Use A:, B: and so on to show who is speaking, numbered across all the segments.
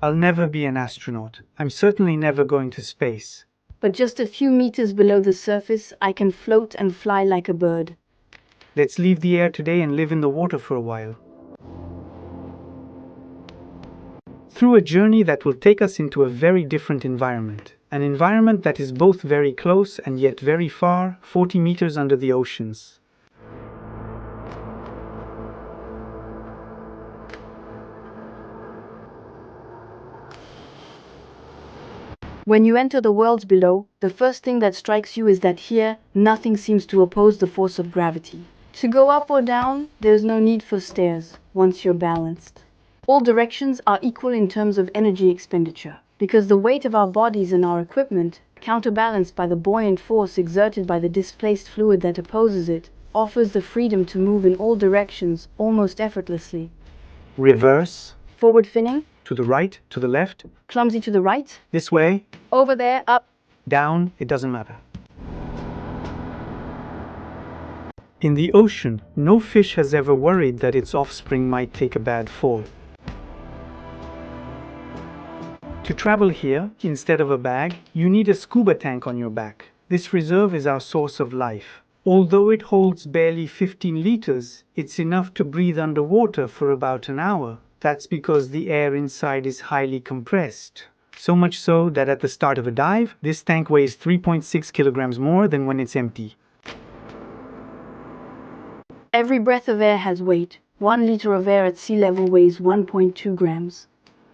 A: I'll never be an astronaut. I'm certainly never going to space.
B: But just a few meters below the surface, I can float and fly like a bird.
A: Let's leave the air today and live in the water for a while. Through a journey that will take us into a very different environment. An environment that is both very close and yet very far, 40 meters under the oceans.
B: When you enter the worlds below, the first thing that strikes you is that here, nothing seems to oppose the force of gravity. To go up or down, there's no need for stairs, once you're balanced. All directions are equal in terms of energy expenditure, because the weight of our bodies and our equipment, counterbalanced by the buoyant force exerted by the displaced fluid that opposes it, offers the freedom to move in all directions almost effortlessly.
A: Reverse.
B: Forward finning.
A: To the right, to the left.
B: Clumsy to the right.
A: This way.
B: Over there, up.
A: Down, it doesn't matter. In the ocean, no fish has ever worried that its offspring might take a bad fall. To travel here, instead of a bag, you need a scuba tank on your back. This reserve is our source of life. Although it holds barely 15 liters, it's enough to breathe underwater for about an hour. That's because the air inside is highly compressed. So much so that at the start of a dive, this tank weighs 3.6 kilograms more than when it's empty.
B: Every breath of air has weight. 1 liter of air at sea level weighs 1.2 grams.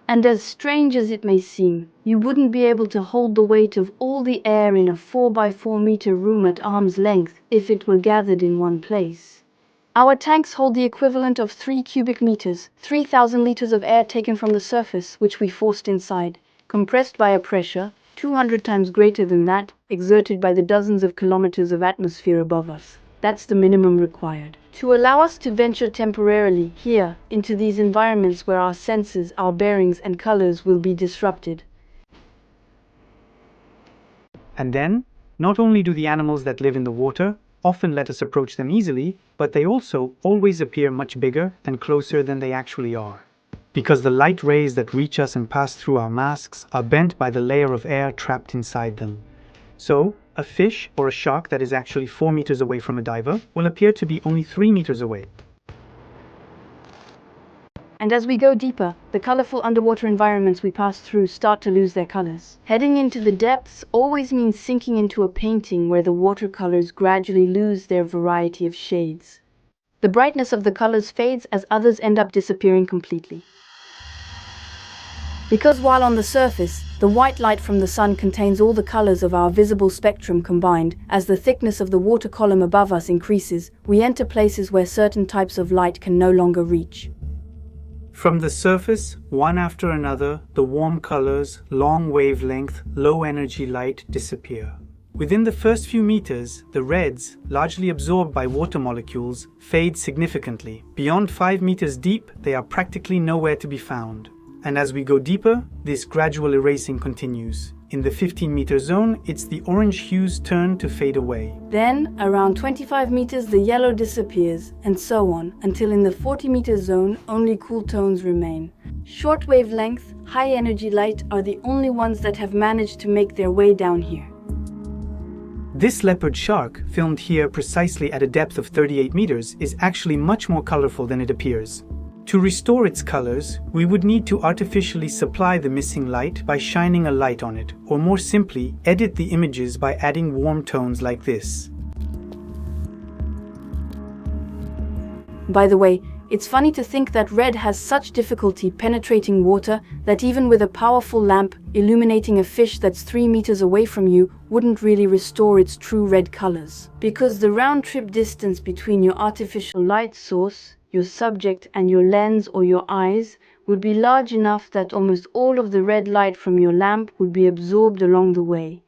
B: And as strange as it may seem, you wouldn't be able to hold the weight of all the air in a 4x4 meter room at arm's length if it were gathered in one place. Our tanks hold the equivalent of 3 cubic meters, 3,000 liters of air taken from the surface, which we forced inside, compressed by a pressure 200 times greater than that exerted by the dozens of kilometers of atmosphere above us. That's the minimum required to allow us to venture temporarily here into these environments where our senses, our bearings and colors will be disrupted.
A: And then, not only do the animals that live in the water often let us approach them easily, but they also always appear much bigger and closer than they actually are. Because the light rays that reach us and pass through our masks are bent by the layer of air trapped inside them. So, a fish or a shark that is actually 4 meters away from a diver will appear to be only 3 meters away.
B: And as we go deeper, the colorful underwater environments we pass through start to lose their colors. Heading into the depths always means sinking into a painting where the watercolors gradually lose their variety of shades. The brightness of the colors fades as others end up disappearing completely. Because while on the surface, the white light from the sun contains all the colors of our visible spectrum combined, as the thickness of the water column above us increases, we enter places where certain types of light can no longer reach.
A: From the surface, one after another, the warm colors, long wavelength, low energy light disappear. Within the first few meters, the reds, largely absorbed by water molecules, fade significantly. Beyond 5 meters deep, they are practically nowhere to be found. And as we go deeper, this gradual erasing continues. In the 15-meter zone, it's the orange hues turn to fade away.
B: Then, around 25 meters, the yellow disappears, and so on, until in the 40-meter zone, only cool tones remain. Short wavelength, high-energy light are the only ones that have managed to make their way down here.
A: This leopard shark, filmed here precisely at a depth of 38 meters, is actually much more colorful than it appears. To restore its colors, we would need to artificially supply the missing light by shining a light on it, or more simply, edit the images by adding warm tones like this.
B: By the way, it's funny to think that red has such difficulty penetrating water that even with a powerful lamp illuminating a fish that's 3 meters away from you wouldn't really restore its true red colors. Because the round-trip distance between your artificial light source, your subject and your lens or your eyes would be large enough that almost all of the red light from your lamp would be absorbed along the way.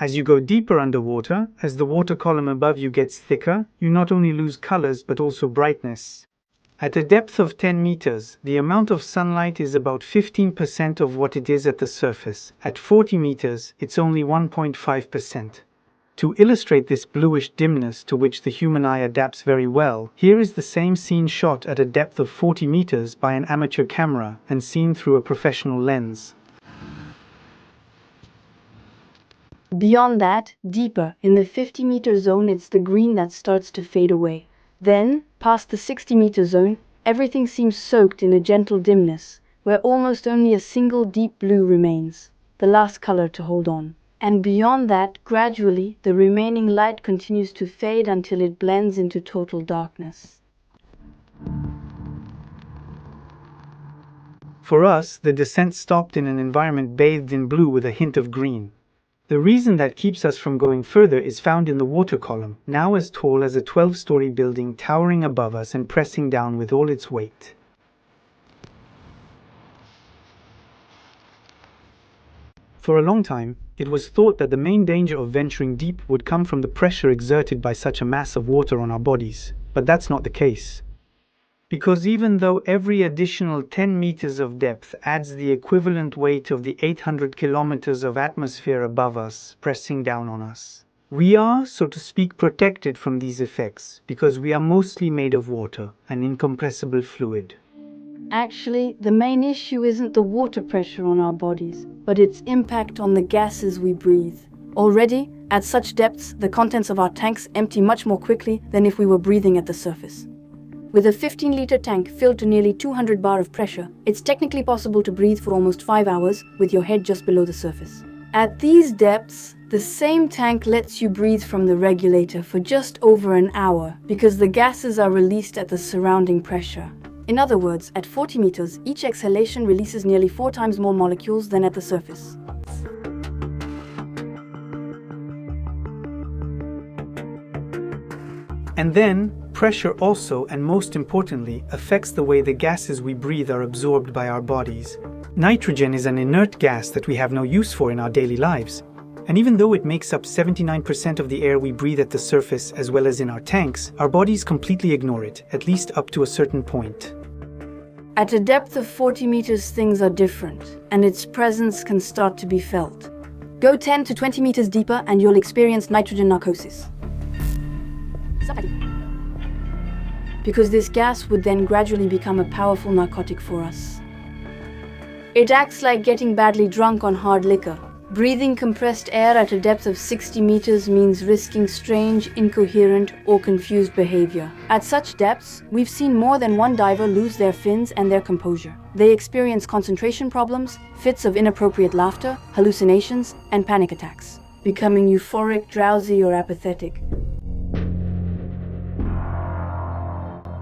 A: As you go deeper underwater, as the water column above you gets thicker, you not only lose colors but also brightness. At a depth of 10 meters, the amount of sunlight is about 15% of what it is at the surface. At 40 meters, it's only 1.5%. To illustrate this bluish dimness to which the human eye adapts very well, here is the same scene shot at a depth of 40 meters by an amateur camera and seen through a professional lens.
B: Beyond that, deeper, in the 50-meter zone, it's the green that starts to fade away. Then, past the 60-meter zone, everything seems soaked in a gentle dimness, where almost only a single deep blue remains, the last color to hold on. And beyond that, gradually, the remaining light continues to fade until it blends into total darkness.
A: For us, the descent stopped in an environment bathed in blue with a hint of green. The reason that keeps us from going further is found in the water column, now as tall as a 12-story building towering above us and pressing down with all its weight. For a long time, it was thought that the main danger of venturing deep would come from the pressure exerted by such a mass of water on our bodies, but that's not the case. Because even though every additional 10 meters of depth adds the equivalent weight of the 800 kilometers of atmosphere above us pressing down on us, we are, so to speak, protected from these effects because we are mostly made of water, an incompressible fluid.
B: Actually, the main issue isn't the water pressure on our bodies, but its impact on the gases we breathe. Already, at such depths, the contents of our tanks empty much more quickly than if we were breathing at the surface. With a 15-liter tank filled to nearly 200 bar of pressure, it's technically possible to breathe for almost 5 hours with your head just below the surface. At these depths, the same tank lets you breathe from the regulator for just over an hour because the gases are released at the surrounding pressure. In other words, at 40 meters, each exhalation releases nearly 4 times more molecules than at the surface.
A: And then, pressure also, and most importantly, affects the way the gases we breathe are absorbed by our bodies. Nitrogen is an inert gas that we have no use for in our daily lives. And even though it makes up 79% of the air we breathe at the surface as well as in our tanks, our bodies completely ignore it, at least up to a certain point.
B: At a depth of 40 meters, things are different, and its presence can start to be felt. Go 10 to 20 meters deeper and you'll experience nitrogen narcosis. Because this gas would then gradually become a powerful narcotic for us. It acts like getting badly drunk on hard liquor. Breathing compressed air at a depth of 60 meters means risking strange, incoherent, or confused behavior. At such depths, we've seen more than one diver lose their fins and their composure. They experience concentration problems, fits of inappropriate laughter, hallucinations, and panic attacks, becoming euphoric, drowsy, or apathetic.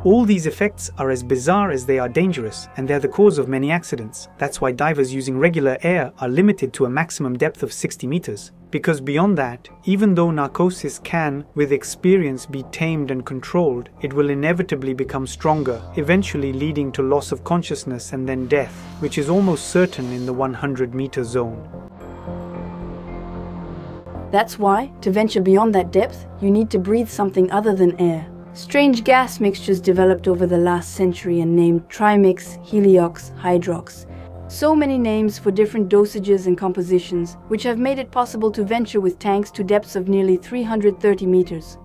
A: All these effects are as bizarre as they are dangerous, and they're the cause of many accidents. That's why divers using regular air are limited to a maximum depth of 60 meters. Because beyond that, even though narcosis can, with experience, be tamed and controlled, it will inevitably become stronger, eventually leading to loss of consciousness and then death, which is almost certain in the 100-meter zone.
B: That's why, to venture beyond that depth, you need to breathe something other than air. Strange gas mixtures developed over the last century and named trimix, heliox, hydrox. So many names for different dosages and compositions, which have made it possible to venture with tanks to depths of nearly 330 meters.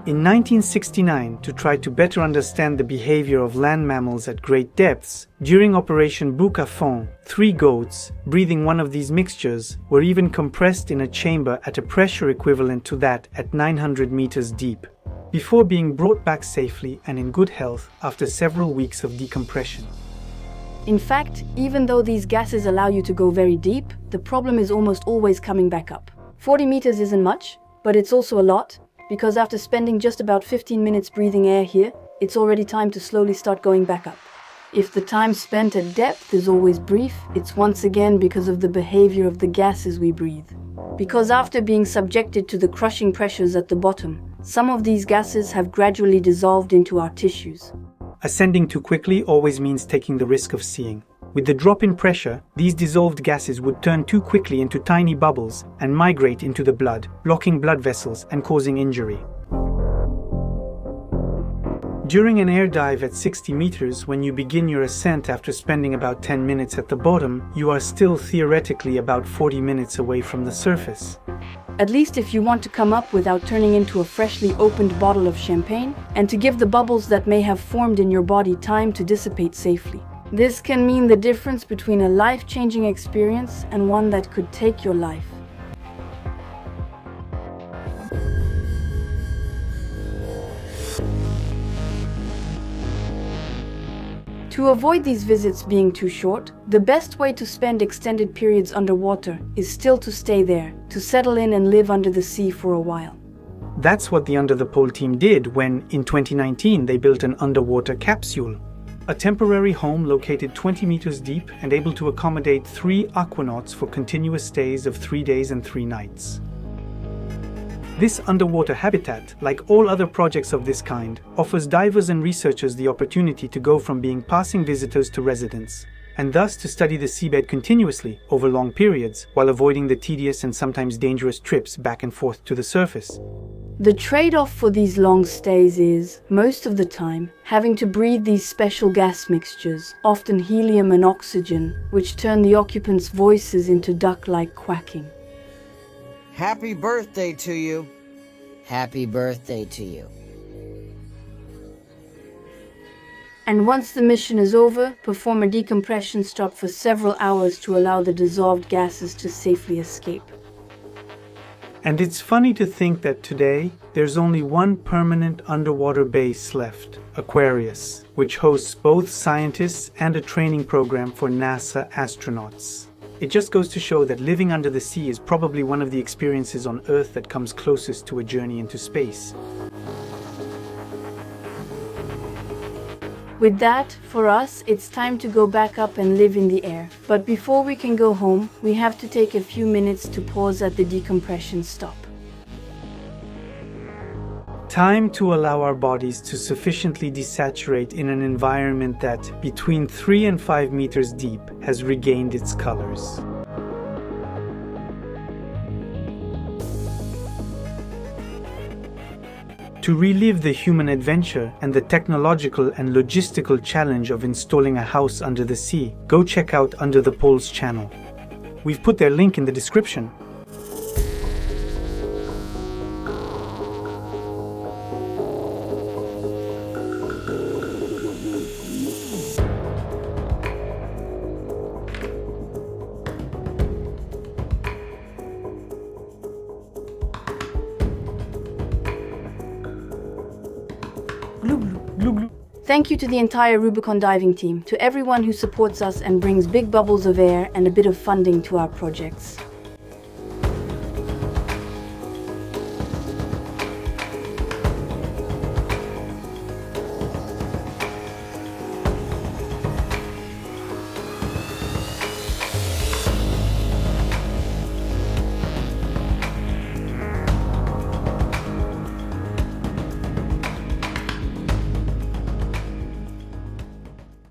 A: In 1969, to try to better understand the behavior of land mammals at great depths, during Operation Bouc à Fond, 3 goats, breathing one of these mixtures, were even compressed in a chamber at a pressure equivalent to that at 900 meters deep, before being brought back safely and in good health after several weeks of decompression.
B: In fact, even though these gases allow you to go very deep, the problem is almost always coming back up. 40 meters isn't much, but it's also a lot, because after spending just about 15 minutes breathing air here, it's already time to slowly start going back up. If the time spent at depth is always brief, it's once again because of the behavior of the gases we breathe. Because after being subjected to the crushing pressures at the bottom, some of these gases have gradually dissolved into our tissues.
A: Ascending too quickly always means taking the risk of seeing. With the drop in pressure, these dissolved gases would turn too quickly into tiny bubbles and migrate into the blood, blocking blood vessels and causing injury. During an air dive at 60 meters, when you begin your ascent after spending about 10 minutes at the bottom, you are still theoretically about 40 minutes away from the surface.
B: At least if you want to come up without turning into a freshly opened bottle of champagne, and to give the bubbles that may have formed in your body time to dissipate safely. This can mean the difference between a life-changing experience and one that could take your life. To avoid these visits being too short, the best way to spend extended periods underwater is still to stay there, to settle in and live under the sea for a while.
A: That's what the Under the Pole team did when, in 2019, they built an underwater capsule. A temporary home located 20 meters deep and able to accommodate 3 aquanauts for continuous stays of 3 days and 3 nights. This underwater habitat, like all other projects of this kind, offers divers and researchers the opportunity to go from being passing visitors to residents, and thus to study the seabed continuously over long periods, while avoiding the tedious and sometimes dangerous trips back and forth to the surface.
B: The trade-off for these long stays is, most of the time, having to breathe these special gas mixtures, often helium and oxygen, which turn the occupants' voices into duck-like quacking.
C: Happy birthday to you. Happy birthday to you.
B: And once the mission is over, perform a decompression stop for several hours to allow the dissolved gases to safely escape.
A: And it's funny to think that today, there's only one permanent underwater base left, Aquarius, which hosts both scientists and a training program for NASA astronauts. It just goes to show that living under the sea is probably one of the experiences on Earth that comes closest to a journey into space.
B: With that, for us, it's time to go back up and live in the air. But before we can go home, we have to take a few minutes to pause at the decompression stop.
A: Time to allow our bodies to sufficiently desaturate in an environment that, between 3 and 5 meters deep, has regained its colors. To relive the human adventure and the technological and logistical challenge of installing a house under the sea, go check out Under the Pole's channel. We've put their link in the description.
B: Thank you to the entire Rubicon diving team, to everyone who supports us and brings big bubbles of air and a bit of funding to our projects.